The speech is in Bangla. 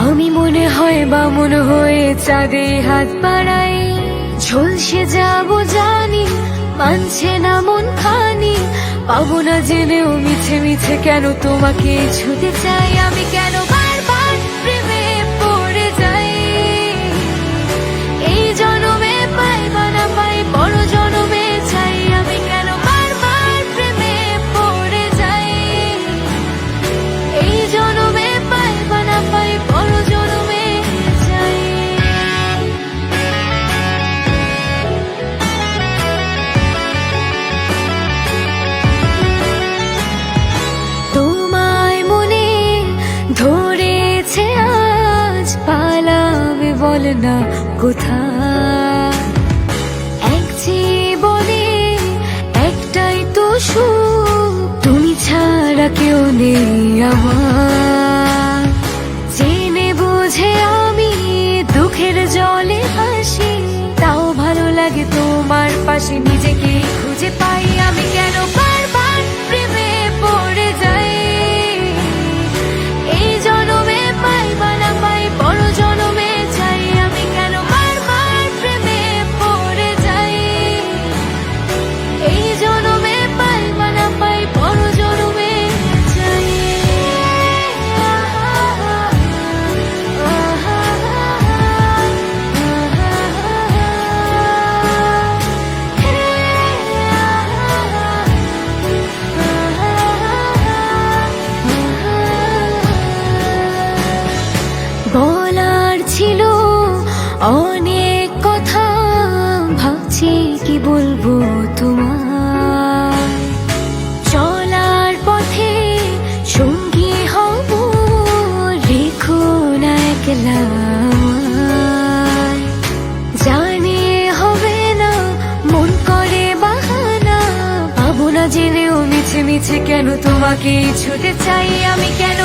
আমি মনে হয় বামুন হয়ে চাঁদে হাত বাড়াই, ঝলসে যাব জানি, মানছে না মন খানি। পাবো না জেনেও মিছে মিছে কেন তোমাকে ছুতে চাই, আমি কেন বারবার প্রেমে পড়ে যাই। এই জনমে পাই বা না পাই, বড় জনমে চাই, আমি কেন বারবার প্রেমে পড়ে যাই। এই জনমে পাই বা না পাই, বড় জনমে চাই। তোমায় মনে ধরেছে আজ, পালাবে বল না কোথায়। এক জীবনে একটাই তো সুখ, তুমি ছাড়া কেউ নেই আমার। জেনে বুঝে আমি দুঃখের জলে হাসি, তাও ভালো লাগে তোমার পাশে নিজেকে খুঁজে পাই। আমি কেন বারবার প্রেমে পড়ে যাই। এই জনমে পাই বা না পাই, বড় জনমে চাই, আমি কেন বারবার প্রেমে পড়ে যাই। এই জনমে পাই বা না পাই, বড় জনমে চাই। বলার ছিল অনেক কথা, ভাবছি কি বলবো তোমার। চলার পথে সঙ্গী হব, রেখো না একলা আমায়। জানি হবে না, মন করে বাহানা, পাবো না জেনেও মিছে মিছে কেন তোমাকে ছুতে চাই, আমি কেন